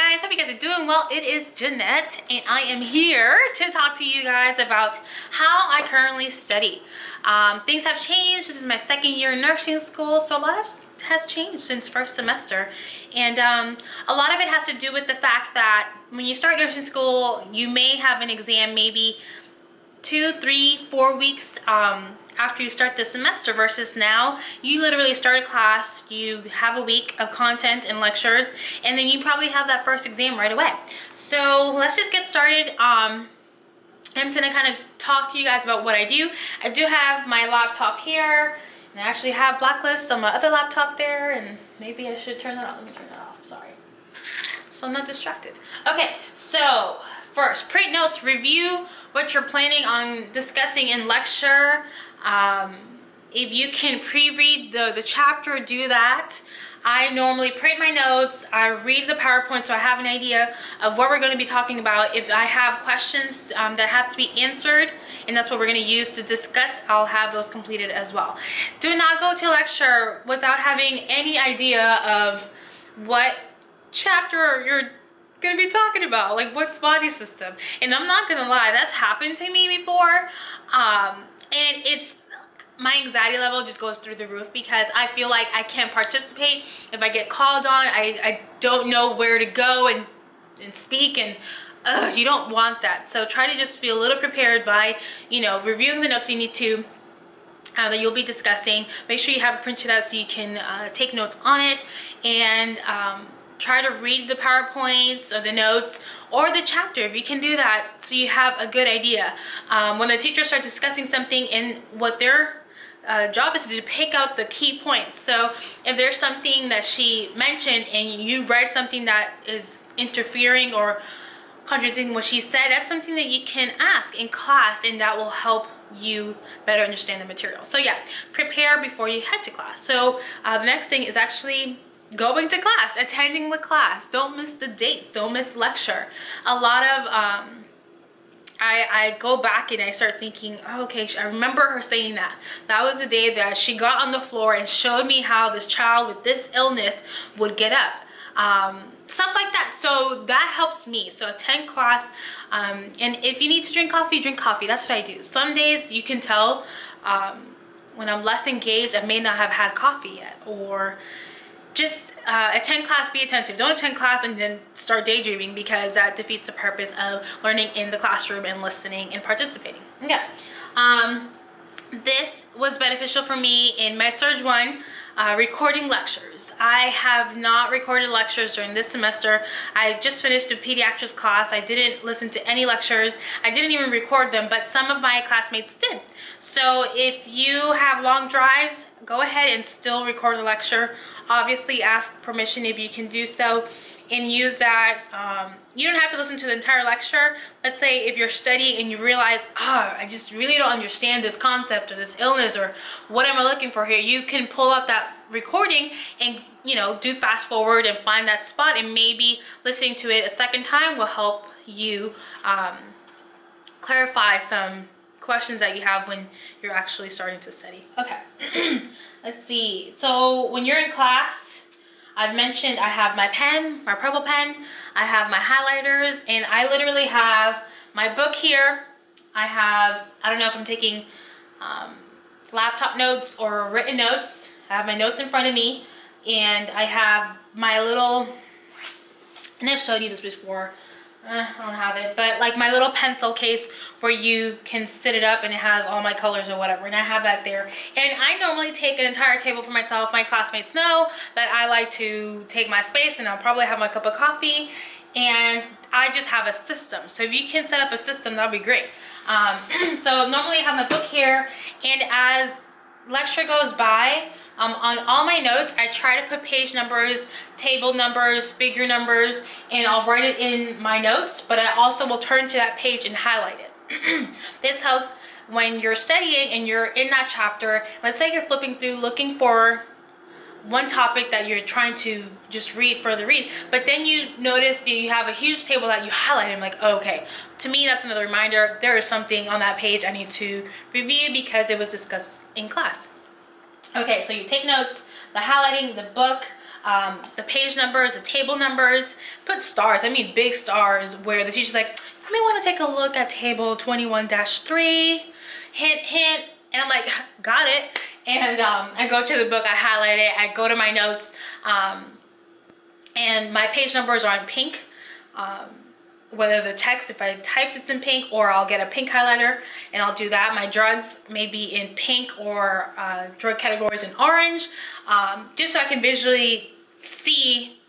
guys, hope you guys are doing well. It is Jeanette and I am here to talk to you guys about how I currently study. Things have changed. This is my second year in nursing school, so a lot has changed since first semester, and a lot of it has to do with the fact that when you start nursing school, you may have an exam maybe 2, 3, 4 weeks after you start the semester, versus now you literally start a class, you have a week of content and lectures, and then you probably have that first exam right away. So let's just get started. I'm just gonna kind of talk to you guys about what I do. I do have my laptop here, and I actually have Blacklist on my other laptop there, and maybe I should turn that off. Let me turn that off, sorry. So I'm not distracted. Okay, so first, print notes, review what you're planning on discussing in lecture. If you can pre-read the chapter, do that. I normally print my notes, I read the PowerPoint so I have an idea of what we're going to be talking about. If I have questions that have to be answered, and that's what we're going to use to discuss, I'll have those completed as well. Do not go to a lecture without having any idea of what chapter you're gonna be talking about, like what's body system. And I'm not gonna lie, that's happened to me before, and it's, my anxiety level just goes through the roof because I feel like I can't participate if I get called on. I don't know where to go and speak, and you don't want that. So try to just feel a little prepared by, you know, reviewing the notes you need to that you'll be discussing. Make sure you have it printed out so you can take notes on it, and try to read the PowerPoints or the notes or the chapter if you can do that, so you have a good idea. When the teacher starts discussing something, and what their job is to pick out the key points. So if there's something that she mentioned and you read something that is interfering or contradicting what she said, that's something that you can ask in class, and that will help you better understand the material. So yeah, prepare before you head to class. So the next thing is actually going to class, attending the class. Don't miss the dates, don't miss lecture. A lot of I go back and I start thinking, oh, okay, I remember her saying that. That was the day that she got on the floor and showed me how this child with this illness would get up. Stuff like that. So that helps me. So attend class, and if you need to drink coffee, drink coffee. That's what I do. Some days you can tell when I'm less engaged, I may not have had coffee yet, or just attend class, be attentive. Don't attend class and then start daydreaming, because that defeats the purpose of learning in the classroom and listening and participating. Okay. This was beneficial for me in MedSurg 1, recording lectures. I have not recorded lectures during this semester. I just finished a pediatrics class. I didn't listen to any lectures. I didn't even record them, but some of my classmates did. So if you have long drives, go ahead and still record a lecture. Obviously ask permission if you can do so, and use that. You don't have to listen to the entire lecture. Let's say if you're studying and you realize, I just really don't understand this concept or this illness, or what am I looking for here, you can pull up that recording and, you know, do fast forward and find that spot, and maybe listening to it a second time will help you clarify some questions that you have when you're actually starting to study. Okay. Let's see. So when you're in class, I've mentioned I have my pen, my purple pen, I have my highlighters, and I literally have my book here. I have, I don't know if I'm taking laptop notes or written notes. I have my notes in front of me, and I have my little, and I've showed you this before, I don't have it, but like my little pencil case where you can sit it up and it has all my colors or whatever, and I have that there. And I normally take an entire table for myself. My classmates know that I like to take my space, and I'll probably have my cup of coffee, and I just have a system. So if you can set up a system, that'd be great. So normally I have my book here, and as lecture goes by, on all my notes, I try to put page numbers, table numbers, figure numbers, and I'll write it in my notes, but I also will turn to that page and highlight it. This helps when you're studying and you're in that chapter. Let's say you're flipping through looking for one topic that you're trying to just further read, but then you notice that you have a huge table that you highlight, and like, oh, okay, to me that's another reminder there is something on that page I need to review because it was discussed in class. Okay, so you take notes, the highlighting, the book, the page numbers, the table numbers, put stars, I mean big stars, where the teacher's like, you may want to take a look at table 21-3, hint, hint, and I'm like, got it. And I go to the book, I highlight it, I go to my notes, and my page numbers are in pink. Whether the text, if I type, it's in pink, or I'll get a pink highlighter and I'll do that. My drugs may be in pink, or drug categories in orange, just so I can visually see,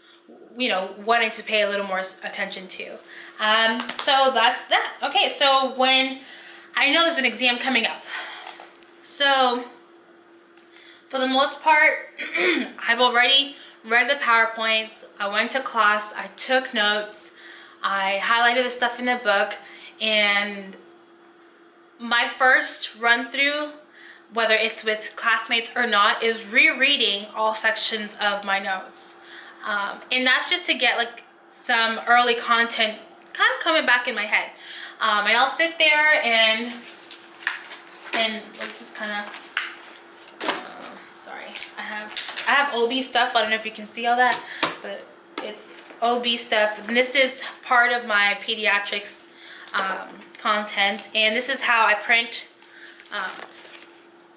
you know, what I need to pay a little more attention to. So that's that. Okay, so when I know there's an exam coming up, so for the most part, I've already read the PowerPoints, I went to class, I took notes, I highlighted the stuff in the book, and my first run through, whether it's with classmates or not, is rereading all sections of my notes. And that's just to get like some early content kind of coming back in my head. And I'll sit there and this is kind of, sorry, I have OB stuff. I don't know if you can see all that, but it's OB stuff, and this is part of my pediatrics content, and this is how I print.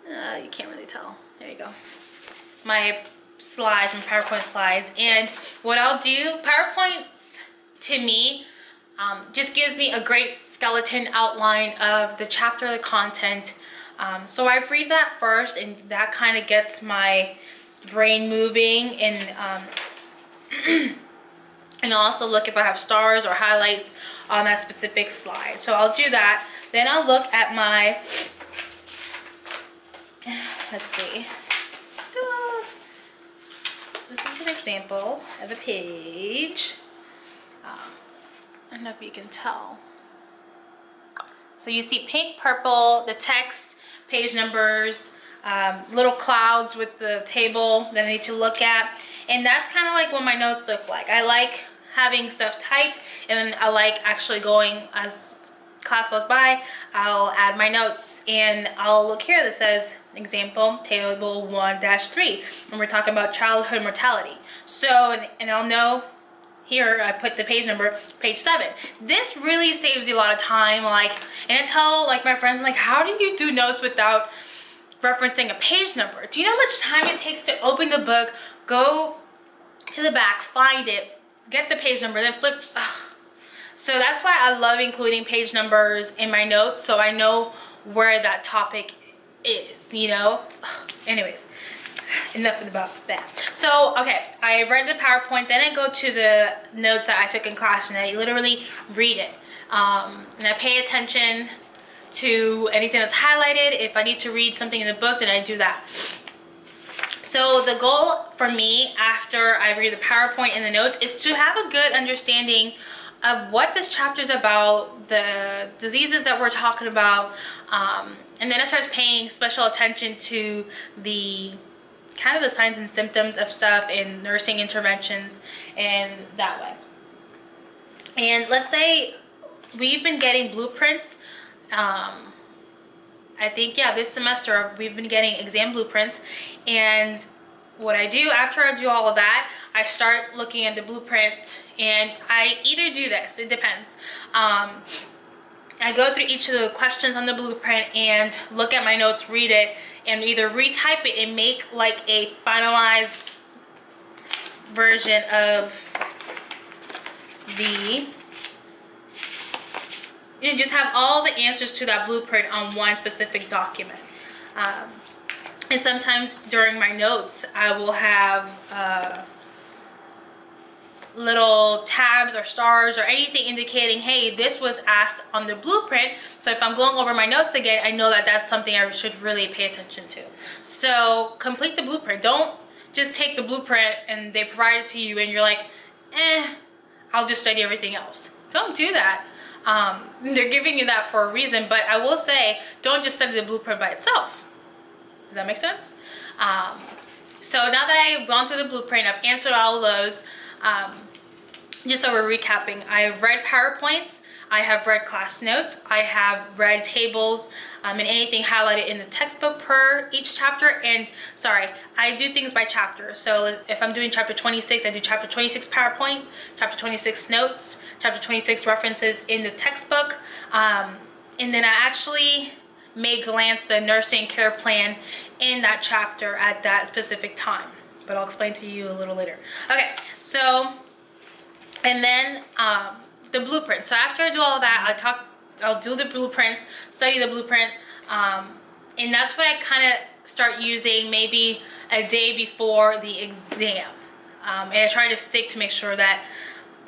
You can't really tell. There you go. My slides and PowerPoint slides, and what I'll do, PowerPoints to me just gives me a great skeleton outline of the chapter, the content. So I read that first, and that kind of gets my brain moving, and and I'll also look if I have stars or highlights on that specific slide. So I'll do that. Then I'll look at my, let's see. This is an example of a page. I don't know if you can tell. So you see pink, purple, the text, page numbers, little clouds with the table that I need to look at. And that's kind of like what my notes look like. I like having stuff typed, and then I like actually going, as class goes by, I'll add my notes, and I'll look here that says example table 1-3, and we're talking about childhood mortality. So, and I'll know here I put the page number, page 7. This really saves you a lot of time. Like, and I tell like my friends, I'm like, how do you do notes without referencing a page number? Do you know how much time it takes to open the book, go to the back, find it, get the page number, then flip? Ugh. So that's why I love including page numbers in my notes, so I know where that topic is, you know? Ugh. Anyways, enough about that. So, okay, I read the PowerPoint, then I go to the notes that I took in class, and I literally read it. And I pay attention to anything that's highlighted. If I need to read something in the book, then I do that. So the goal for me after I read the PowerPoint and the notes is to have a good understanding of what this chapter is about, the diseases that we're talking about, and then I start paying special attention to the kind of the signs and symptoms of stuff in nursing interventions and that way. And let's say we've been getting blueprints. I think, yeah, this semester we've been getting exam blueprints, and what I do after I do all of that, I start looking at the blueprint, and I either do this, it depends. I go through each of the questions on the blueprint and look at my notes, read it, and either retype it and make like a finalized version of the, you know, just have all the answers to that blueprint on one specific document. And sometimes during my notes, I will have little tabs or stars or anything indicating, hey, this was asked on the blueprint. So if I'm going over my notes again, I know that that's something I should really pay attention to. So complete the blueprint. Don't just take the blueprint and they provide it to you and you're like, I'll just study everything else. Don't do that. They're giving you that for a reason, but I will say, don't just study the blueprint by itself. Does that make sense? So now that I've gone through the blueprint, I've answered all of those. Just so we're recapping, I've read PowerPoints, I have read class notes, I have read tables, and anything highlighted in the textbook per each chapter. And sorry, I do things by chapter. So if I'm doing chapter 26, I do chapter 26 PowerPoint, chapter 26 notes, chapter 26 references in the textbook. And then I actually may glance the nursing care plan in that chapter at that specific time. But I'll explain to you a little later. Okay, so, and then the blueprint. So after I do all that, I'll do the blueprints, study the blueprint, and that's what I kind of start using maybe a day before the exam. And I try to stick to make sure that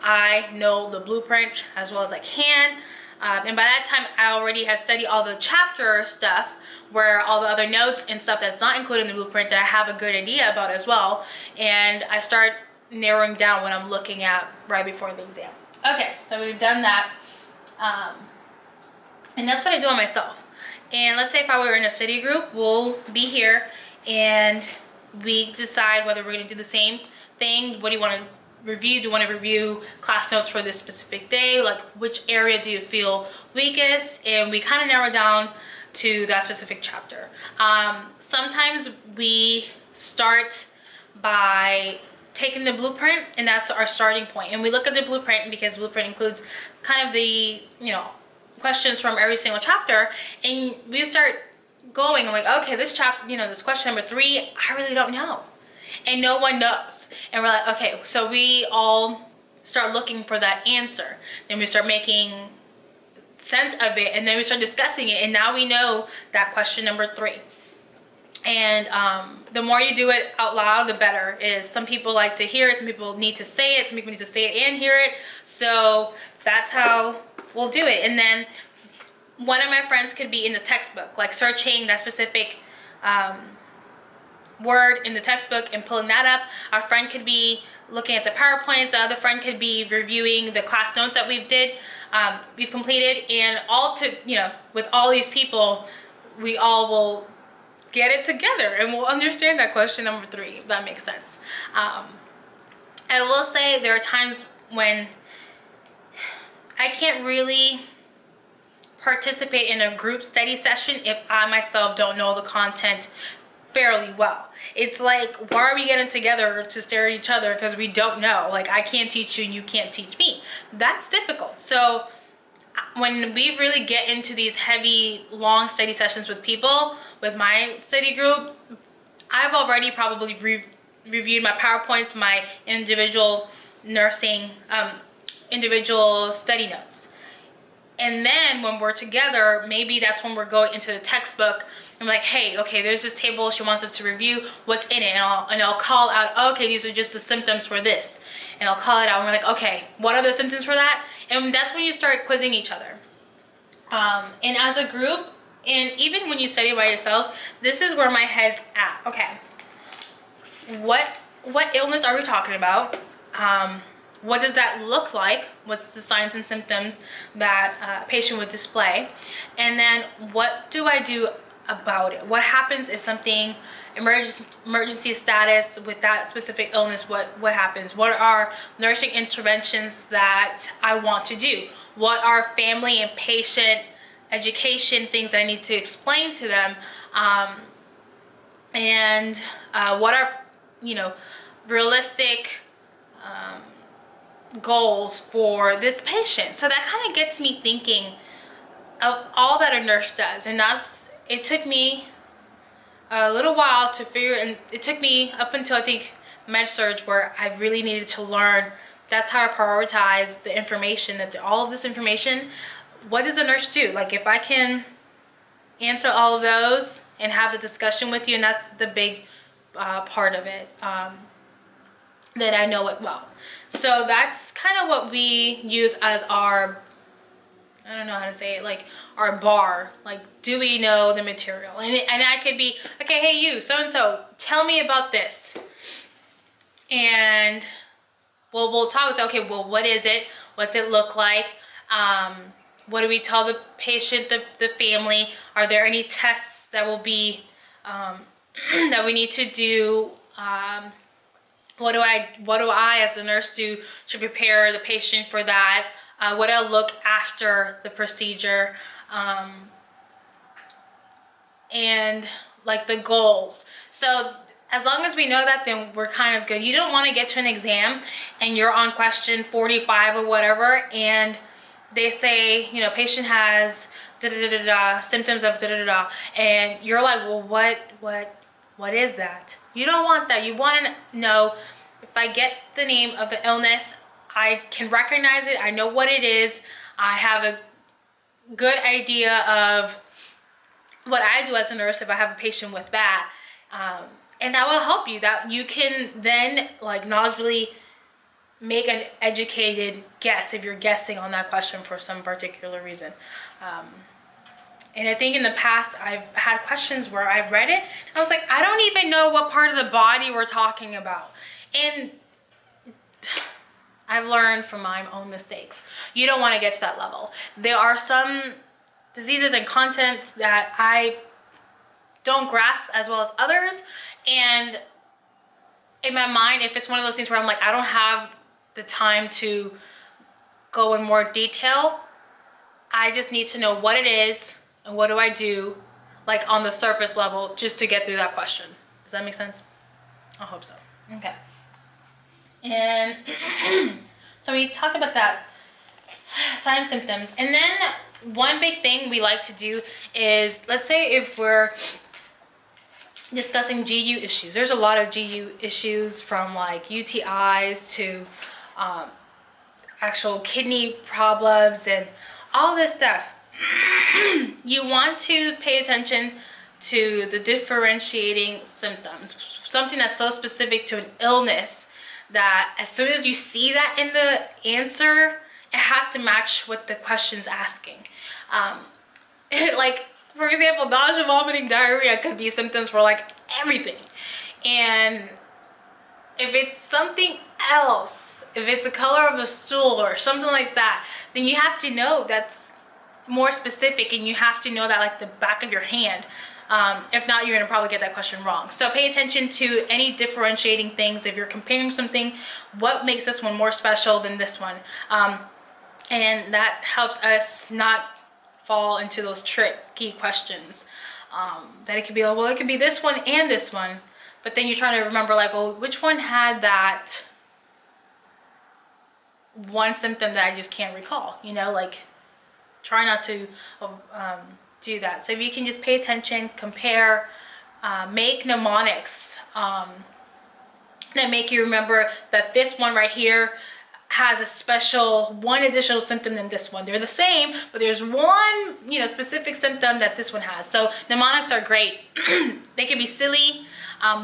I know the blueprint as well as I can. And by that time, I already had studied all the chapter stuff, where all the other notes and stuff that's not included in the blueprint that I have a good idea about as well. And I start narrowing down what I'm looking at right before the exam. Okay, so we've done that. And that's what I do on myself. And let's say if I were in a study group, we'll be here and we decide whether we're going to do the same thing. What do you want to review? Do you want to review class notes for this specific day? Like, which area do you feel weakest? And we kind of narrow down to that specific chapter. Sometimes we start by taking the blueprint, and that's our starting point. And we look at the blueprint because blueprint includes kind of the, you know, questions from every single chapter, and we start going like, okay, this chapter, you know, this question number 3, I really don't know. And no one knows. And we're like, okay, so we all start looking for that answer. Then we start making sense of it, and then we start discussing it, and now we know that question number 3. And the more you do it out loud, the better. Is some people like to hear it, some people need to say it, some people need to say it and hear it. So that's how we'll do it. And then one of my friends could be in the textbook, like searching that specific word in the textbook and pulling that up. Our friend could be looking at the PowerPoints. The other friend could be reviewing the class notes that we've completed. And all to, you know, with all these people, we all will get it together and we'll understand that question number 3, if that makes sense. I will say there are times when I can't really participate in a group study session if I myself don't know the content fairly well. It's like, why are we getting together to stare at each other because we don't know? Like, I can't teach you and you can't teach me. That's difficult. So when we really get into these heavy, long study sessions with people, with my study group, I've already probably reviewed my PowerPoints, my individual nursing, individual study notes. And then when we're together, maybe that's when we're going into the textbook. I'm like, hey, okay, there's this table she wants us to review. What's in it? And I'll call out, okay, these are just the symptoms for this. And I'll call it out and we're like, okay, what are the symptoms for that? And that's when you start quizzing each other. And as a group, and even when you study by yourself, this is where my head's at. Okay, what illness are we talking about? What does that look like? What's the signs and symptoms that a patient would display? And then what do I do about it? What happens if something emergency status with that specific illness? What happens? What are nursing interventions that I want to do? What are family and patient education things that I need to explain to them? And what are, you know, realistic goals for this patient? So that kind of gets me thinking of all that a nurse does. And it took me a little while to figure, and it took me up until I think med-surg, where I really needed to learn. That's how I prioritize the information, that all of this information, what does a nurse do? Like, if I can answer all of those and have the discussion with you, and that's the big part of it, that I know it well. So that's kind of what we use as our, I don't know how to say it, like our bar. Like, do we know the material? And I could be, okay, hey you, so-and-so, tell me about this. And well, we'll talk, say, okay, well, what is it? What's it look like? What do we tell the patient, the family? Are there any tests that will be, that we need to do? What do I as a nurse do to prepare the patient for that? what I'll look after the procedure, and like the goals. So as long as we know that, then we're kind of good. You don't want to get to an exam and you're on question 45 or whatever, and they say, you know, patient has symptoms of and you're like, well, what is that? You don't want that. You want to know, if I get the name of the illness, I can recognize it, I know what it is, I have a good idea of what I do as a nurse if I have a patient with that, and that will help you. That you can then like knowledgeably make an educated guess if you're guessing on that question for some particular reason. And I think in the past I've had questions where I've read it, I was like, I don't even know what part of the body we're talking about. And I've learned from my own mistakes. You don't want to get to that level. There are some diseases and contents that I don't grasp as well as others, and in my mind, if it's one of those things where I'm like, I don't have the time to go in more detail, I just need to know what it is and what do I do, like on the surface level, just to get through that question. Does that make sense? I hope so. Okay. And so we talked about that, signs, symptoms, and then one big thing we like to do is, let's say if we're discussing GU issues, there's a lot of GU issues, from like UTIs to actual kidney problems and all this stuff. You want to pay attention to the differentiating symptoms, something that's so specific to an illness that as soon as you see that in the answer, it has to match what the question's asking. Like, for example, nausea, vomiting, diarrhea could be symptoms for like everything. And if it's something else, if it's the color of the stool or something like that, then you have to know that's more specific, and you have to know that like the back of your hand. If not, you're gonna probably get that question wrong. So pay attention to any differentiating things. If you're comparing something, what makes this one more special than this one? And that helps us not fall into those tricky questions. That it could be, oh, well, it could be this one and this one, but then you're trying to remember like, oh, which one had that one symptom that I just can't recall, you know, like try not to do that. So if you can just pay attention, compare, make mnemonics that make you remember that this one right here has a special one additional symptom than this one. They're the same, but there's one, you know, specific symptom that this one has. So mnemonics are great. They can be silly,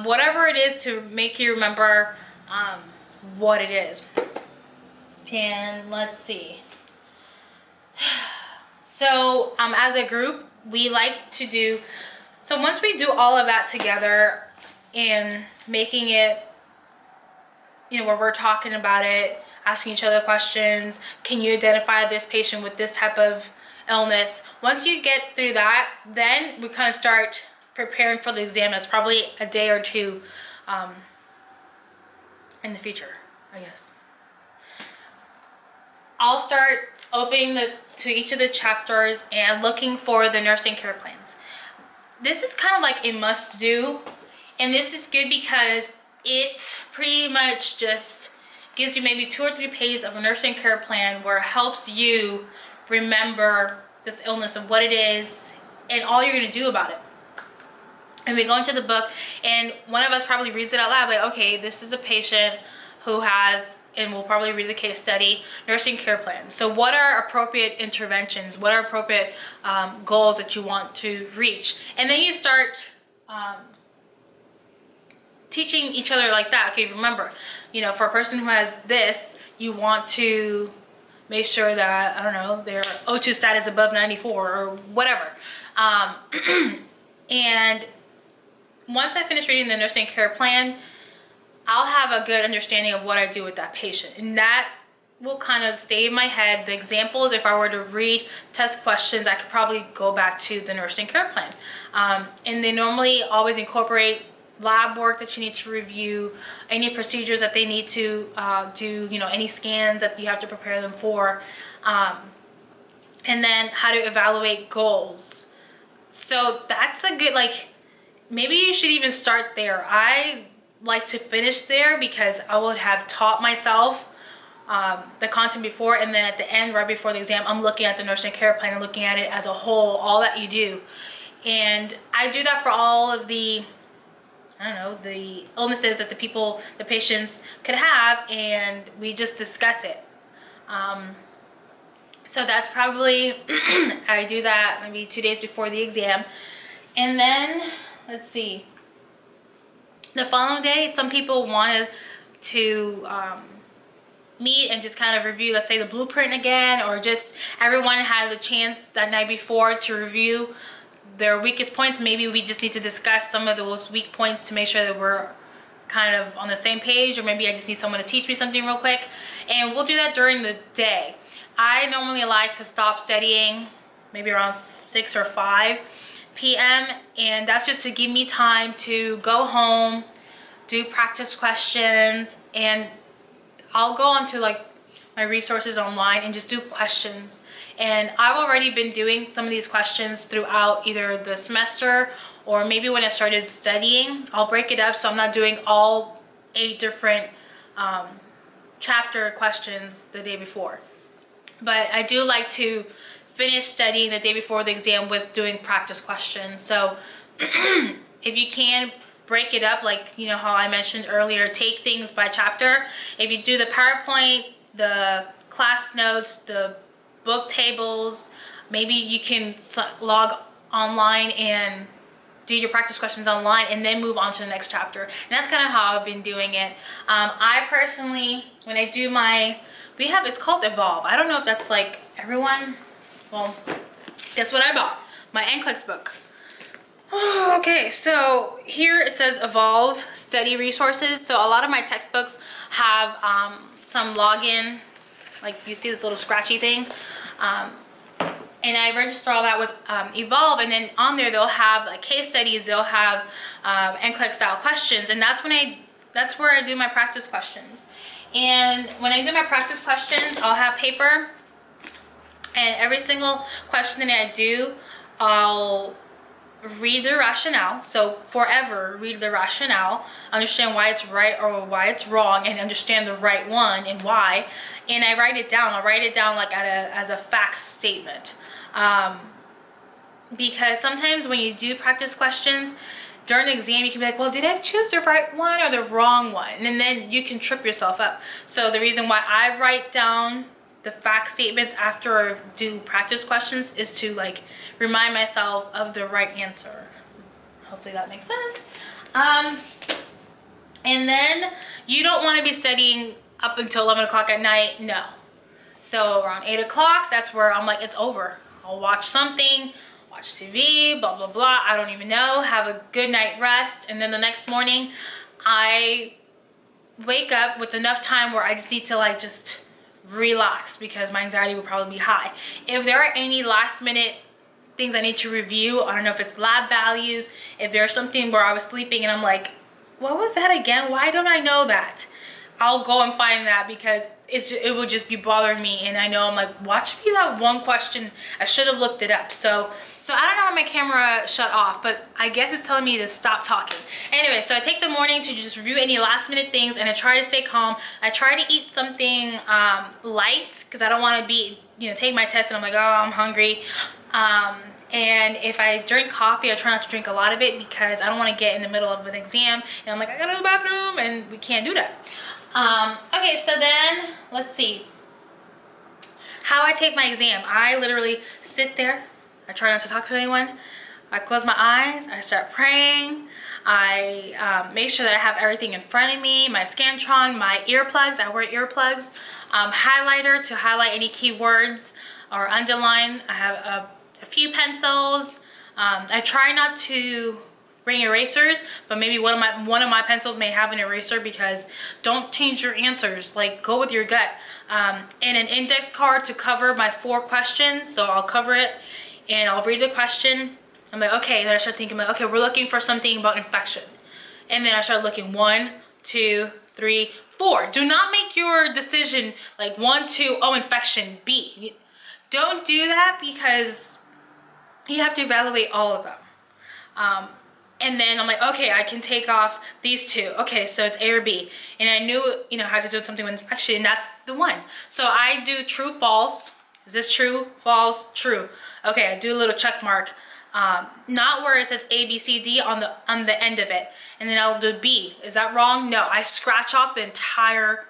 whatever it is to make you remember what it is. And let's see. So as a group, we like to do, so once we do all of that together and making it, you know, where we're talking about it, asking each other questions, can you identify this patient with this type of illness? Once you get through that, then we kind of start preparing for the exam. That's probably a day or two in the future, I guess. I'll start opening to each of the chapters and looking for the nursing care plans. This is kind of like a must do, and this is good because it pretty much just gives you maybe 2 or 3 pages of a nursing care plan where it helps you remember this illness and what it is and all you're going to do about it. And we go into the book, and one of us probably reads it out loud, like, okay, this is a patient who has, and we'll probably read the case study, nursing care plan. So what are appropriate interventions? What are appropriate goals that you want to reach? And then you start teaching each other like that. Okay, remember, you know, for a person who has this, you want to make sure that, I don't know, their O2 status is above 94 or whatever. And once I finish reading the nursing care plan, I'll have a good understanding of what I do with that patient, and that will kind of stay in my head. The examples, if I were to read test questions, I could probably go back to the nursing care plan. And they normally always incorporate lab work that you need to review, any procedures that they need to do, you know, any scans that you have to prepare them for. And then how to evaluate goals. So that's a good, like, maybe you should even start there. I like to finish there because I would have taught myself the content before, and then at the end, right before the exam, I'm looking at the nursing care plan and looking at it as a whole, all that you do. And I do that for all of the, I don't know, the illnesses that the patients could have, and we just discuss it. So that's probably, I do that maybe 2 days before the exam. And then, let's see, the following day, some people wanted to meet and just kind of review, let's say, the blueprint again, or just everyone had the chance that night before to review their weakest points. Maybe we just need to discuss some of those weak points to make sure that we're kind of on the same page, or maybe I just need someone to teach me something real quick, and we'll do that during the day. I normally like to stop studying maybe around 6 or 5 p.m. and that's just to give me time to go home, do practice questions, and I'll go onto like my resources online and just do questions. And I've already been doing some of these questions throughout either the semester or maybe when I started studying. I'll break it up so I'm not doing all 8 different chapter questions the day before. But I do like to finish studying the day before the exam with doing practice questions. So if you can break it up, like, you know how I mentioned earlier, take things by chapter. If you do the PowerPoint, the class notes, the book tables, maybe you can log online and do your practice questions online and then move on to the next chapter. And that's kind of how I've been doing it. I personally, when I do my, it's called Evolve. I don't know if that's like everyone. Well, guess what I bought? My NCLEX book. Oh, okay, so here it says Evolve Study Resources. So a lot of my textbooks have some login, like you see this little scratchy thing. And I register all that with Evolve, and then on there they'll have like case studies, they'll have NCLEX style questions, and that's where I do my practice questions. And when I do my practice questions, I'll have paper, and every single question that I do, I'll read the rationale. So forever read the rationale, understand why it's right or why it's wrong, and understand the right one and why. And I write it down. I'll write it down like as a fact statement. Because sometimes when you do practice questions during the exam, you can be like, well, did I choose the right one or the wrong one? And then you can trip yourself up. So the reason why I write down the fact statements after I do practice questions is to like remind myself of the right answer. Hopefully that makes sense. And then you don't want to be studying up until 11 o'clock at night. No. So around 8 o'clock, that's where I'm like, it's over. I'll watch something, watch TV, blah, blah, blah. I don't even know. Have a good night rest. And then the next morning, I wake up with enough time where I just need to like just relax because my anxiety will probably be high. If there are any last minute things I need to review, I don't know if it's lab values, if there's something where I was sleeping and I'm like, what was that again? Why don't I know that? I'll go and find that because it will just be bothering me, and I know I'm like, watch me that one question. I should have looked it up. So I don't know why my camera shut off, but I guess it's telling me to stop talking. Anyway, so I take the morning to just review any last minute things, and I try to stay calm. I try to eat something light because I don't want to be, take my test and I'm like, oh, I'm hungry. And if I drink coffee, I try not to drink a lot of it because I don't want to get in the middle of an exam and I'm like, I gotta go to the bathroom, and we can't do that. Okay, so then let's see how I take my exam. I literally sit there. I try not to talk to anyone. I close my eyes. I start praying. I make sure that I have everything in front of me, my Scantron, my earplugs. I wear earplugs. Highlighter to highlight any keywords or underline. I have a few pencils. I try not to bring erasers, but maybe one of my pencils may have an eraser because don't change your answers. Like, go with your gut. And an index card to cover my 4 questions. So I'll cover it and I'll read the question. I'm like, okay, and then I start thinking, like, okay, we're looking for something about infection. And then I start looking 1, 2, 3, 4. Do not make your decision like 1, 2, oh, infection, B. Don't do that because you have to evaluate all of them. And then I'm like, okay, I can take off these 2. Okay, so it's A or B. And I knew, you know, I had to do something with infection, and that's the one. So I do true, false. Is this true, false, true? Okay, I do a little check mark. Not where it says A, B, C, D on the end of it. And then I'll do B. Is that wrong? No, I scratch off the entire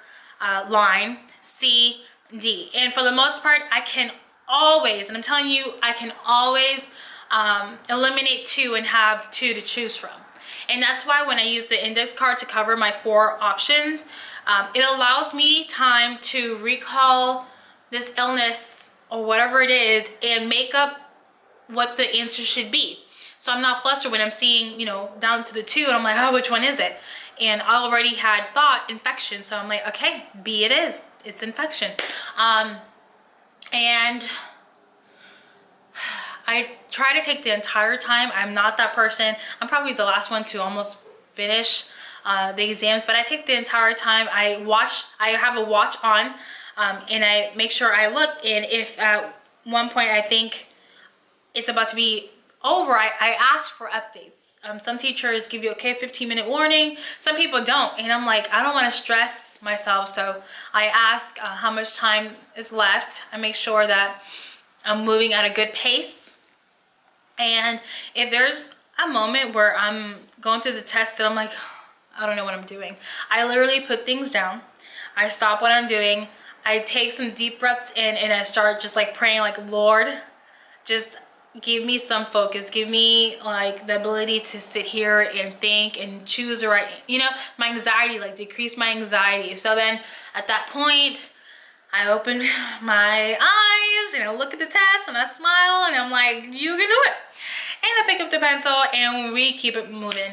line, C, D. And for the most part, I can always, and I'm telling you, I can always eliminate 2 and have 2 to choose from. And that's why when I use the index card to cover my 4 options, it allows me time to recall this illness or whatever it is and make up what the answer should be. So I'm not flustered when I'm seeing, you know, down to the 2 and I'm like, oh, which one is it? And I already had thought infection, so I'm like, okay, B it is. It's infection. And I try to take the entire time. I'm not that person. I'm probably the last one to almost finish the exams, but I take the entire time. I have a watch on, and I make sure I look, and if at one point I think it's about to be over, I ask for updates. Some teachers give you, okay, 15-minute warning. Some people don't, and I'm like, I don't want to stress myself, so I ask how much time is left. I make sure that I'm moving at a good pace. And if there's a moment where I'm going through the test and I'm like, I don't know what I'm doing, I literally put things down. I stop what I'm doing. I take some deep breaths in, and I start just like praying, like, Lord, just give me some focus. Give me like the ability to sit here and think and choose the right, you know, my anxiety, like decrease my anxiety. So then at that point, I open my eyes and I look at the test and I smile and I'm like, you can do it. And I pick up the pencil and we keep it moving.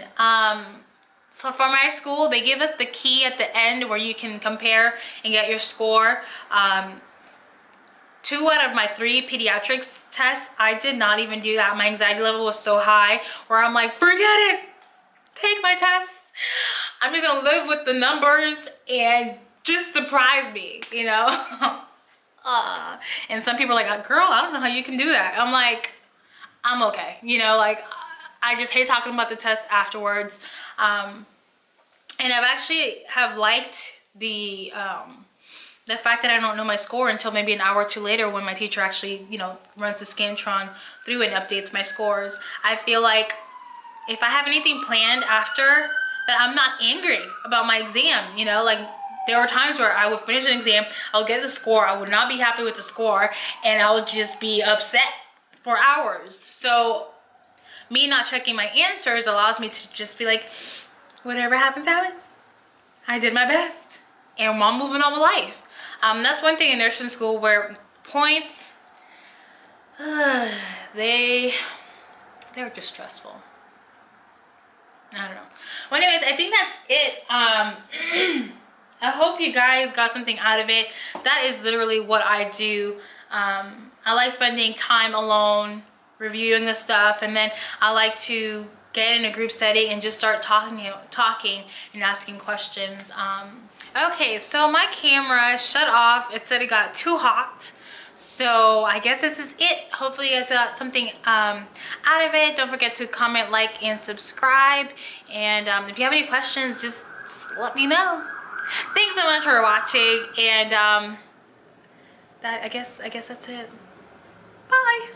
So for my school, they give us the key at the end where you can compare and get your score. 2 out of my 3 pediatrics tests, I did not even do that. My anxiety level was so high where I'm like, forget it, take my test. I'm just gonna live with the numbers and just surprise me, you know. And some people are like, girl, I don't know how you can do that. I'm like, I'm okay, you know, like I just hate talking about the test afterwards. And I've actually have liked the fact that I don't know my score until maybe an hour or 2 later when my teacher actually, you know, runs the Scantron through and updates my scores. I feel like if I have anything planned after, that I'm not angry about my exam, you know, like there were times where I would finish an exam, I'll get the score, I would not be happy with the score, and I would just be upset for hours. So me not checking my answers allows me to just be like, whatever happens, happens. I did my best, and I'm moving on with life. That's one thing in nursing school where points, they're just stressful. I don't know. Well, anyways, I think that's it. I hope you guys got something out of it. That is literally what I do. I like spending time alone, reviewing the stuff, and then I like to get in a group setting and just start talking and asking questions. Okay, so my camera shut off. It said it got too hot. So I guess this is it. Hopefully you guys got something out of it. Don't forget to comment, like, and subscribe. And if you have any questions, just let me know. Thanks so much for watching, and I guess that's it. Bye.